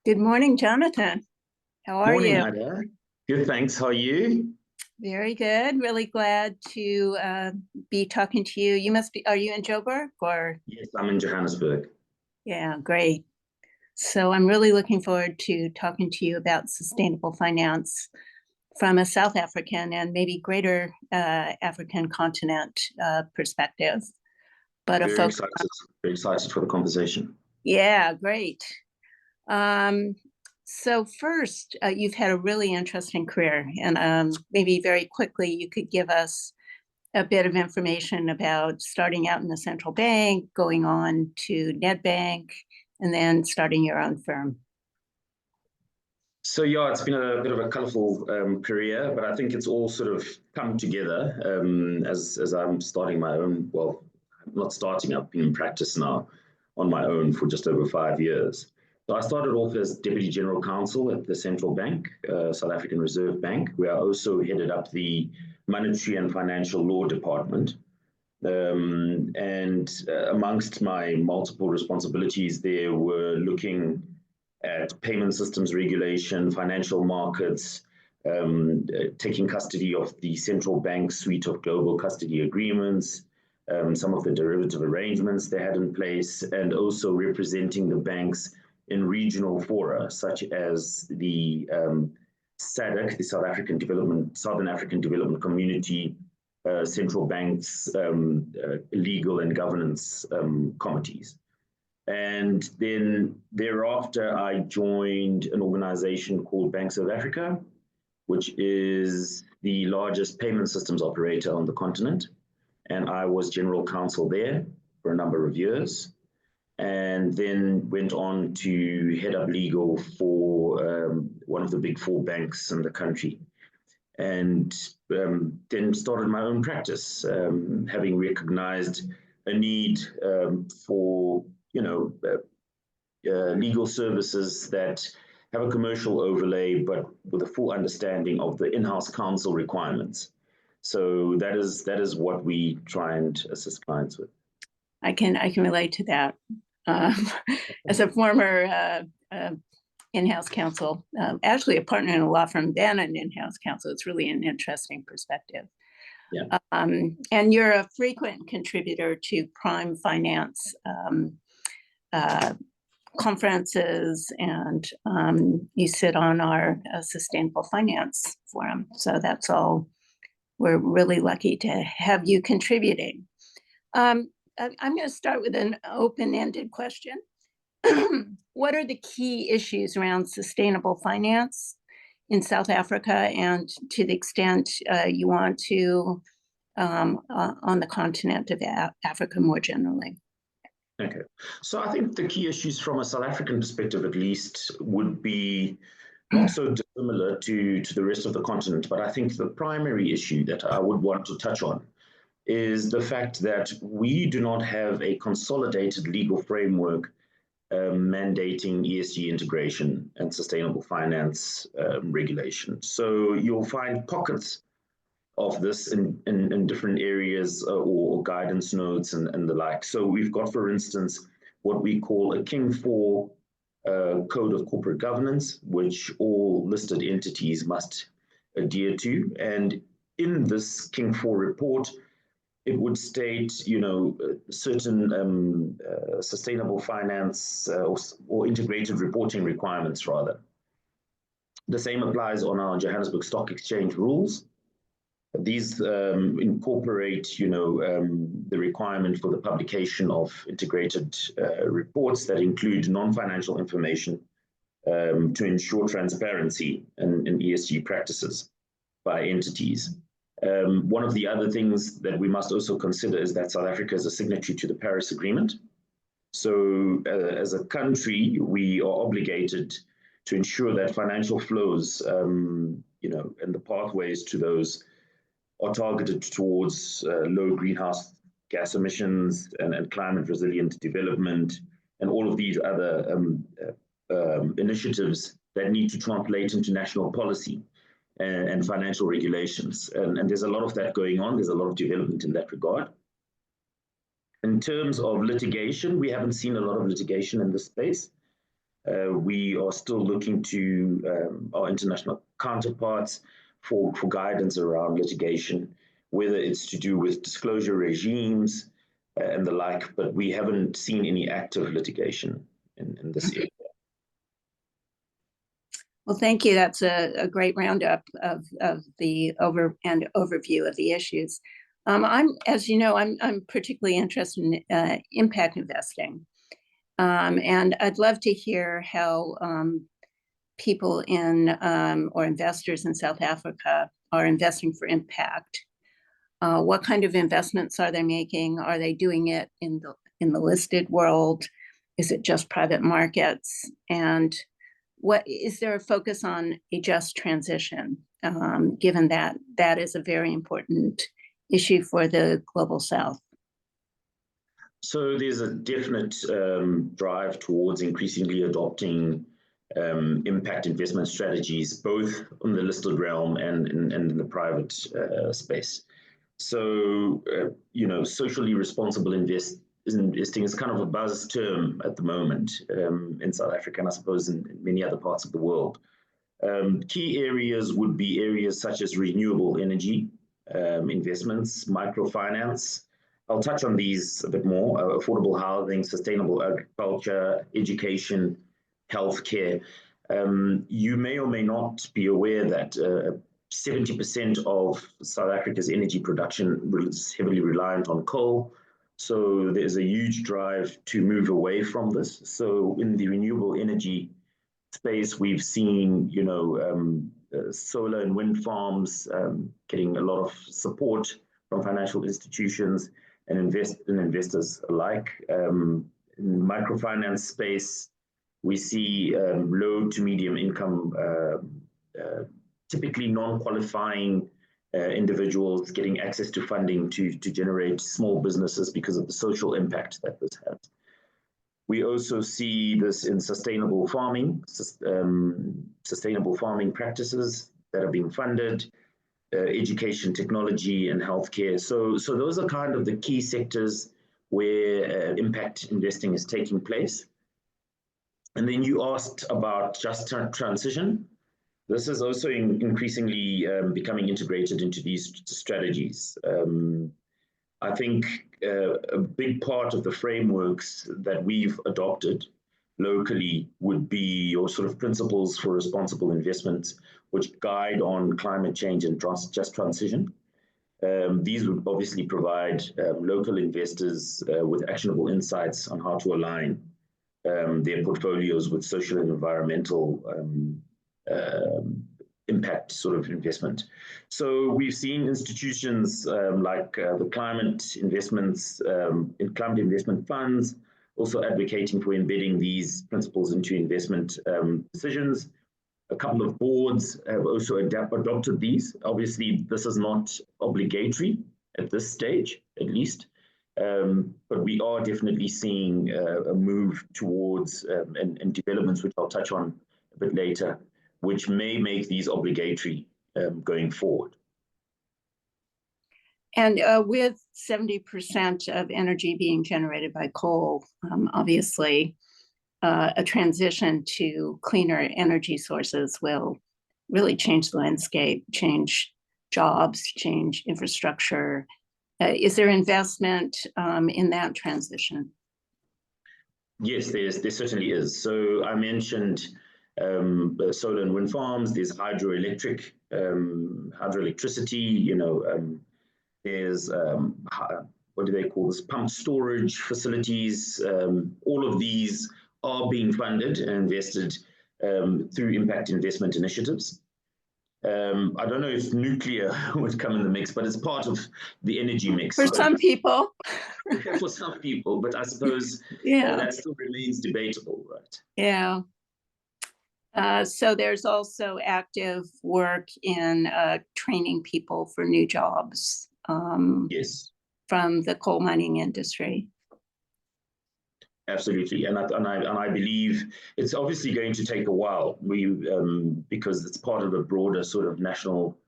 Good morning, Jonathan. How are Morning, you? Ida. Good, thanks. How are you? Very good. Really glad to be talking to you. Are you in Joburg or? Yes, I'm in Johannesburg. Yeah, great. So I'm really looking forward to talking to you about sustainable finance from a South African and maybe greater African continent perspective. But a Very focus, excited. Very excited for the conversation. yeah, great. Um, so first, you've had a really interesting career, and maybe very quickly you could give us a bit of information about starting out in the central bank, going on to Nedbank, and then starting your own firm. So yeah, it's been a bit of a colorful career, but I think it's all sort of come together as I'm starting my own. Well, I'm not starting. I've been in practice now on my own for just over 5 years. So I started off as Deputy General Counsel at the Central Bank, South African Reserve Bank, where I also headed up the Monetary and Financial Law Department. And amongst my multiple responsibilities there were looking at payment systems regulation, financial markets, taking custody of the central bank suite of global custody agreements, some of the derivative arrangements they had in place, and also representing the banks in regional fora, such as the SADC, the Southern African Development Community, central banks, legal and governance committees. And then thereafter, I joined an organization called Bank South Africa, which is the largest payment systems operator on the continent. And I was general counsel there for a number of years. And then went on to head up legal for one of the big four banks in the country. And then started my own practice, having recognized a need for legal services that have a commercial overlay, but with a full understanding of the in-house counsel requirements. So that is what we try and assist clients with. I can relate to that. Um, as a former in-house counsel, actually a partner in a law firm, then an in-house counsel, it's really an interesting perspective. Yeah. And you're a frequent contributor to P.R.I.M.E finance conferences, and you sit on our sustainable finance forum. So that's all. We're really lucky to have you contributing. I'm going to start with an open-ended question. What are the key issues around sustainable finance in South Africa, and to the extent you want to, on the continent of Africa more generally? Okay, so I think the key issues from a South African perspective, at least, would be not so dissimilar to the rest of the continent, but I think the primary issue that I would want to touch on is the fact that we do not have a consolidated legal framework mandating ESG integration and sustainable finance regulation. So you'll find pockets of this in different areas or guidance notes and the like. So we've got, for instance, what we call a King 4 Code of Corporate Governance, which all listed entities must adhere to. And in this King 4 report, it would state, certain sustainable finance or integrated reporting requirements, rather. The same applies on our Johannesburg Stock Exchange rules. These incorporate, the requirement for the publication of integrated reports that include non-financial information to ensure transparency in ESG practices by entities. One of the other things that we must also consider is that South Africa is a signatory to the Paris Agreement. So as a country, we are obligated to ensure that financial flows, and the pathways to those are targeted towards low greenhouse gas emissions and climate resilient development, and all of these other initiatives that need to translate into national policy and financial regulations. And there's a lot of that going on. There's a lot of development in that regard. In terms of litigation, we haven't seen a lot of litigation in this space. We are still looking to our international counterparts for guidance around litigation, whether it's to do with disclosure regimes and the like, but we haven't seen any active litigation in this area. Well, thank you. That's a great roundup of the overview of the issues. As you know, I'm particularly interested in impact investing. And I'd love to hear how people in or investors in South Africa are investing for impact. What kind of investments are they making? Are they doing it in the listed world? Is it just private markets? And what is there a focus on a just transition, given that that is a very important issue for the global South? So there's a definite drive towards increasingly adopting impact investment strategies, both in the listed realm and in the private space. So, socially responsible investing is kind of a buzz term at the moment in South Africa, and I suppose in many other parts of the world. Key areas would be areas such as renewable energy investments, microfinance. I'll touch on these a bit more: affordable housing, sustainable agriculture, education, healthcare. You may or may not be aware that 70% of South Africa's energy production is heavily reliant on coal. So there's a huge drive to move away from this. So in the renewable energy space, we've seen, solar and wind farms getting a lot of support from financial institutions and investors alike. In the microfinance space, we see low to medium income, typically non-qualifying individuals getting access to funding to generate small businesses because of the social impact that this has. We also see this in sustainable farming practices that are being funded, education, technology, and healthcare. So those are kind of the key sectors where impact investing is taking place. And then you asked about just transition. This is also increasingly becoming integrated into these strategies. I think a big part of the frameworks that we've adopted locally would be your sort of principles for responsible investment, which guide on climate change and just transition. These would obviously provide local investors with actionable insights on how to align their portfolios with social and environmental impact sort of investment. So we've seen institutions like the climate investment funds also advocating for embedding these principles into investment decisions. A couple of boards have also adopted these. Obviously, this is not obligatory at this stage, at least, but we are definitely seeing a move towards and developments, which I'll touch on a bit later, which may make these obligatory going forward. And with 70% of energy being generated by coal, obviously, a transition to cleaner energy sources will really change the landscape, change jobs, change infrastructure. Is there investment in that transition? Yes, there certainly is. So I mentioned solar and wind farms. There's hydroelectricity. There's what do they call this? Pump storage facilities. All of these are being funded and invested through impact investment initiatives. I don't know if nuclear would come in the mix, but it's part of the energy mix. For some people. For some people, but I suppose that still remains debatable, right? Yeah. So there's also active work in training people for new jobs. Yes. From the coal mining industry. Absolutely, and I believe it's obviously going to take a while. Because it's part of a broader sort of national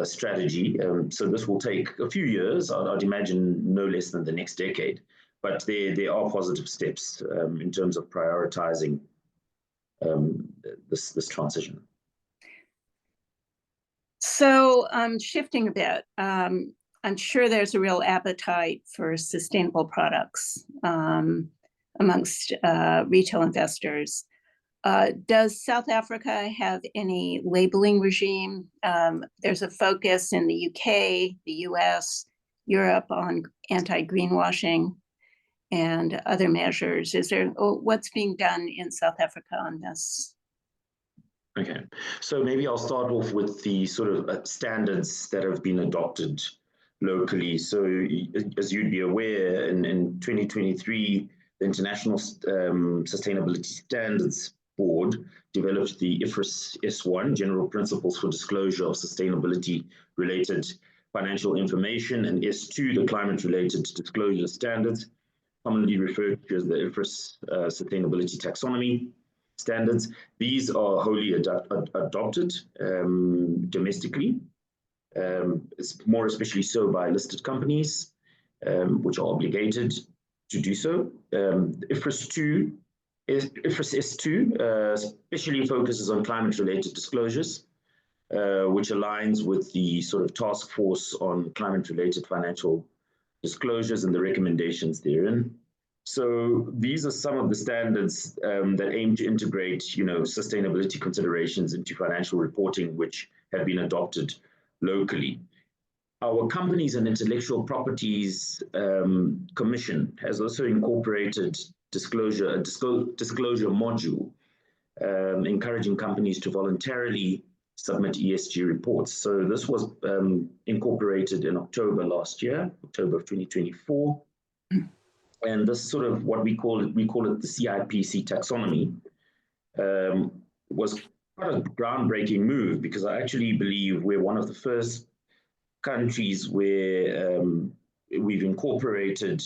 strategy. So this will take a few years. I'd imagine no less than the next decade. But there are positive steps in terms of prioritizing this transition. So shifting a bit, I'm sure there's a real appetite for sustainable products amongst retail investors. Does South Africa have any labeling regime? There's a focus in the UK, the US, Europe on anti-greenwashing and other measures. What's being done in South Africa on this? Okay, so maybe I'll start off with the sort of standards that have been adopted locally. So as you'd be aware, in 2023, the International Sustainability Standards Board developed the IFRS S1, General Principles for Disclosure of Sustainability-Related Financial Information, and S2, the Climate-Related Disclosure Standards, commonly referred to as the IFRS Sustainability Taxonomy Standards. These are wholly adopted domestically. It's more especially so by listed companies, which are obligated to do so. IFRS S2 especially focuses on climate-related disclosures, which aligns with the sort of task force on climate-related financial disclosures and the recommendations therein. So these are some of the standards that aim to integrate, sustainability considerations into financial reporting, which have been adopted locally. Our Companies and Intellectual Properties Commission has also incorporated a disclosure module, encouraging companies to voluntarily submit ESG reports. So this was incorporated in October last year, October of 2024. And this sort of what we call it the CIPC taxonomy, was quite a groundbreaking move, because I actually believe we're one of the first countries where we've incorporated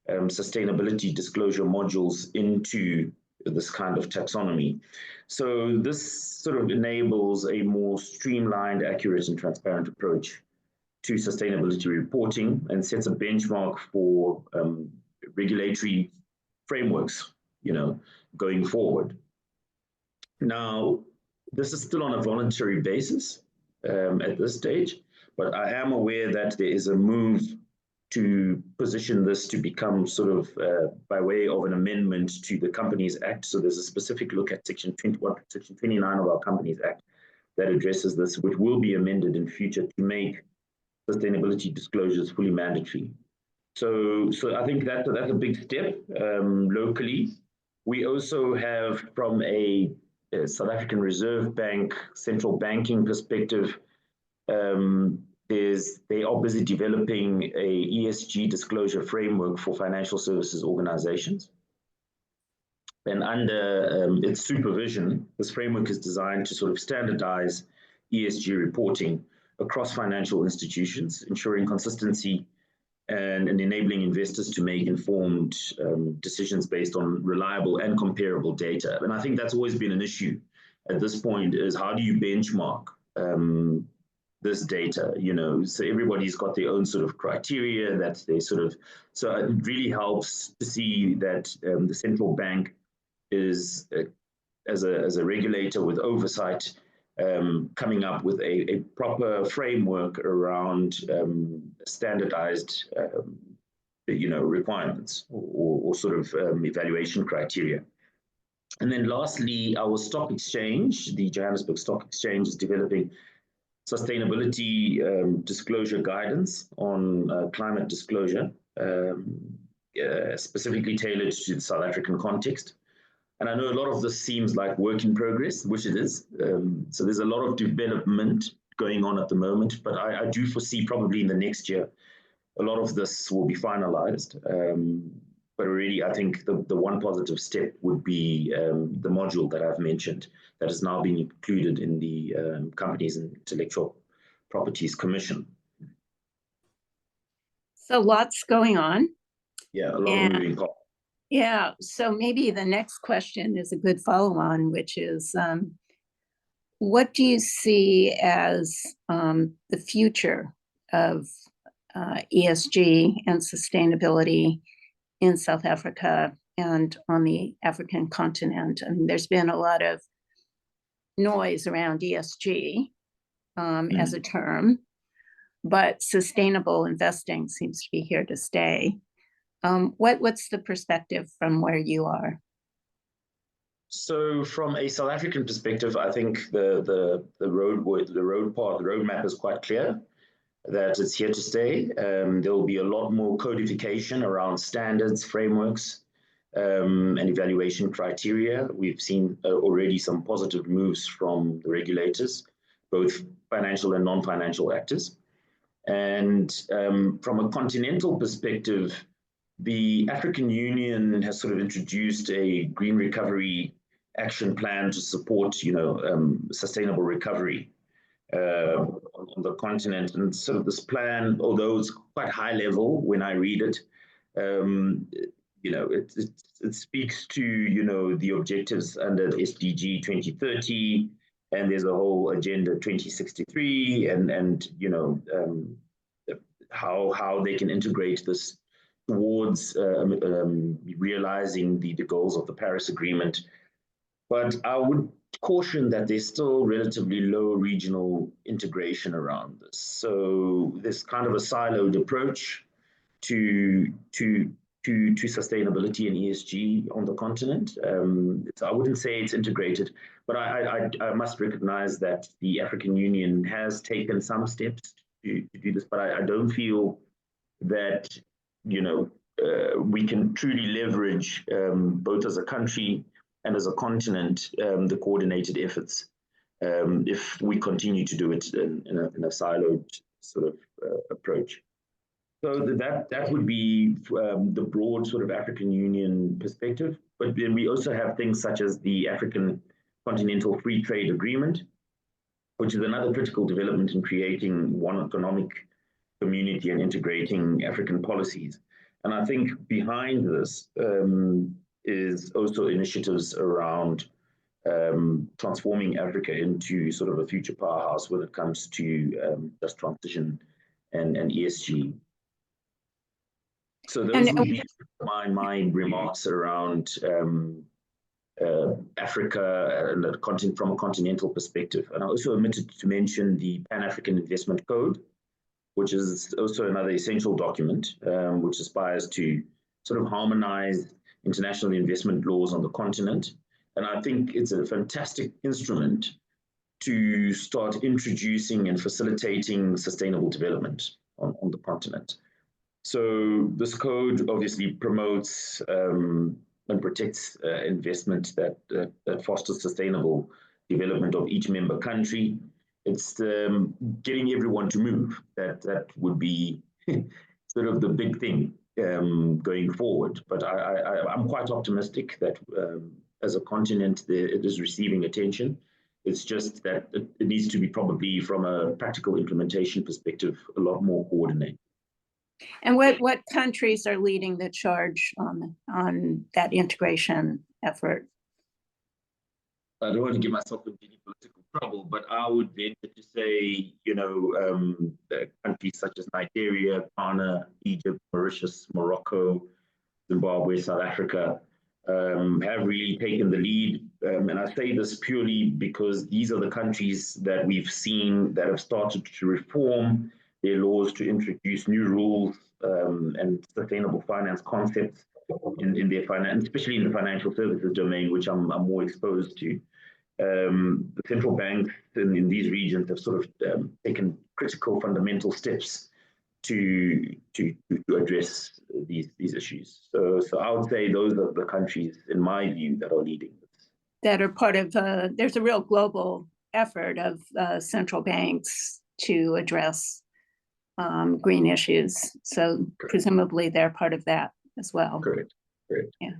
sustainability disclosure modules into this kind of taxonomy. So this sort of enables a more streamlined, accurate, and transparent approach to sustainability reporting and sets a benchmark for regulatory frameworks, going forward. Now, this is still on a voluntary basis at this stage, but I am aware that there is a move to position this to become sort of by way of an amendment to the Companies Act. So there's a specific look at Section 29 of our Companies Act that addresses this, which will be amended in future to make sustainability disclosures fully mandatory. So I think that's a big step locally. We also have, from a South African Reserve Bank central banking perspective, they are busy developing a ESG disclosure framework for financial services organizations. And under its supervision, this framework is designed to sort of standardize ESG reporting across financial institutions, ensuring consistency and enabling investors to make informed decisions based on reliable and comparable data. And I think that's always been an issue at this point, is how do you benchmark this data, so everybody's got their own sort of criteria that they so it really helps to see that the central bank is, as a regulator with oversight, coming up with a proper framework around standardized, requirements or sort of evaluation criteria. And then lastly, our stock exchange, the Johannesburg Stock Exchange, is developing sustainability disclosure guidance on climate disclosure, specifically tailored to the South African context. And I know a lot of this seems like work in progress, which it is. So there's a lot of development going on at the moment, but I do foresee probably in the next year, a lot of this will be finalized. But already, I think the one positive step would be the module that I've mentioned that has now been included in the Companies and Intellectual Properties Commission. So lots going on. Yeah, a lot of moving parts. Yeah, so maybe the next question is a good follow-on, which is, what do you see as the future of ESG and sustainability in South Africa and on the African continent. I mean, there's been a lot of noise around ESG as a term, but sustainable investing seems to be here to stay. What's the perspective from where you are? So from a South African perspective, I think the roadmap is quite clear that it's here to stay. There will be a lot more codification around standards, frameworks, and evaluation criteria. We've seen already some positive moves from the regulators, both financial and non-financial actors. And from a continental perspective, the African Union has sort of introduced a green recovery action plan to support, sustainable recovery on the continent. And sort of this plan, although it's quite high level when I read it, it speaks to, the objectives under the SDG 2030, and there's a whole agenda 2063, and how they can integrate this towards realizing the goals of the Paris Agreement. But I would caution that there's still relatively low regional integration around this. So there's kind of a siloed approach to sustainability and ESG on the continent. So I wouldn't say it's integrated, but I must recognize that the African Union has taken some steps to do this, but I don't feel that we can truly leverage both as a country and as a continent the coordinated efforts if we continue to do it in a siloed sort of approach. So that would be the broad sort of African Union perspective. But then we also have things such as the African Continental Free Trade Agreement, which is another critical development in creating one economic community and integrating African policies. And I think behind this is also initiatives around transforming Africa into sort of a future powerhouse when it comes to just transition and ESG. So those would be my remarks around Africa and the continent from a continental perspective. And I also omitted to mention the Pan-African Investment Code, which is also another essential document, which aspires to sort of harmonize international investment laws on the continent. And I think it's a fantastic instrument to start introducing and facilitating sustainable development on the continent. So this code obviously promotes and protects investment that fosters sustainable development of each member country. It's getting everyone to move. That would be sort of the big thing going forward. But I'm quite optimistic that as a continent, it is receiving attention. It's just that it needs to be probably from a practical implementation perspective, a lot more coordinated. And what countries are leading the charge on that integration effort? I don't want to get myself into any political trouble, but I would venture to say, countries such as Nigeria, Ghana, Egypt, Mauritius, Morocco, Zimbabwe, South Africa have really taken the lead. And I say this purely because these are the countries that we've seen that have started to reform their laws to introduce new rules and sustainable finance concepts in their finance, especially in the financial services domain, which I'm more exposed to. The central banks in these regions have sort of taken critical fundamental steps to address these issues. So I would say those are the countries, in my view, that are leading this. That are part of, there's a real global effort of central banks to address green issues. So correct. Presumably they're part of that as well. Correct. Yeah.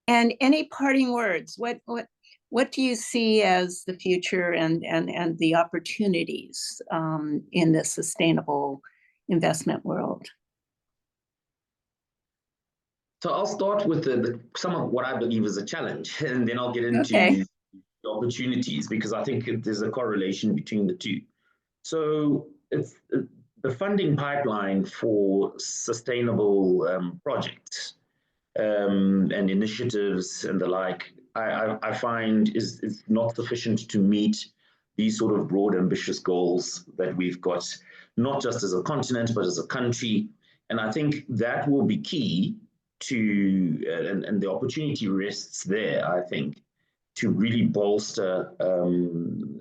And any parting words? What do you see as the future and the opportunities in the sustainable investment world? So I'll start with some of what I believe is a challenge, and then I'll get into the opportunities, because I think there's a correlation between the two. So it's the funding pipeline for sustainable projects and initiatives and the like, I find is not sufficient to meet these sort of broad, ambitious goals that we've got, not just as a continent, but as a country. And I think that will be key to, and the opportunity rests there, I think, to really bolster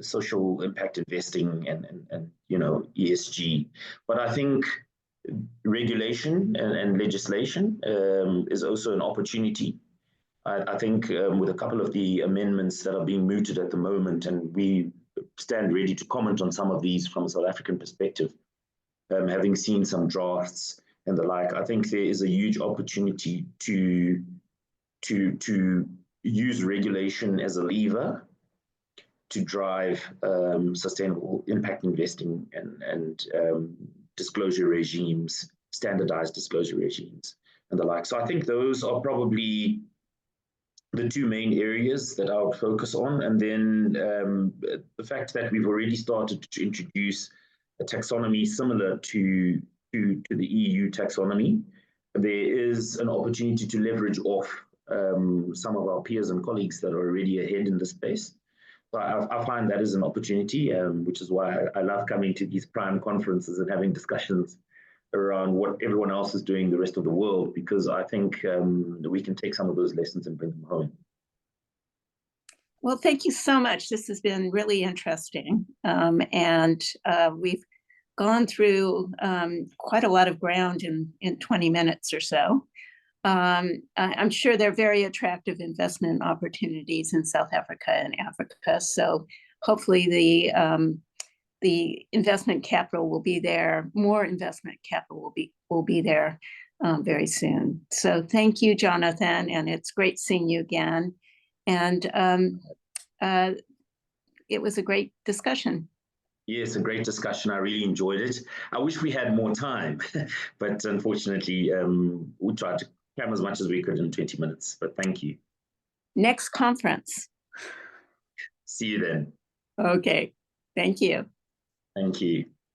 social impact investing and ESG. But I think regulation and legislation is also an opportunity. I think with a couple of the amendments that are being mooted at the moment, and we stand ready to comment on some of these from a South African perspective, having seen some drafts and the like, I think there is a huge opportunity to use regulation as a lever to drive sustainable impact investing and disclosure regimes, standardized disclosure regimes, and the like. So I think those are probably the two main areas that I would focus on. And then the fact that we've already started to introduce a taxonomy similar to the EU taxonomy, there is an opportunity to leverage off some of our peers and colleagues that are already ahead in this space. So I find that is an opportunity, which is why I love coming to these PRIME conferences and having discussions around what everyone else is doing the rest of the world, because I think we can take some of those lessons and bring them home. Well, thank you so much. This has been really interesting. And we've gone through quite a lot of ground in 20 minutes or so. I'm sure they're very attractive investment opportunities in South Africa and Africa. So hopefully the investment capital will be there. More investment capital will be there very soon. So thank you, Jonathan, and it's great seeing you again. And it was a great discussion. Yes, a great discussion. I really enjoyed it. I wish we had more time, but unfortunately, we tried to cram as much as we could in 20 minutes, but thank you. Next conference. See you then. Okay, thank you. Thank you.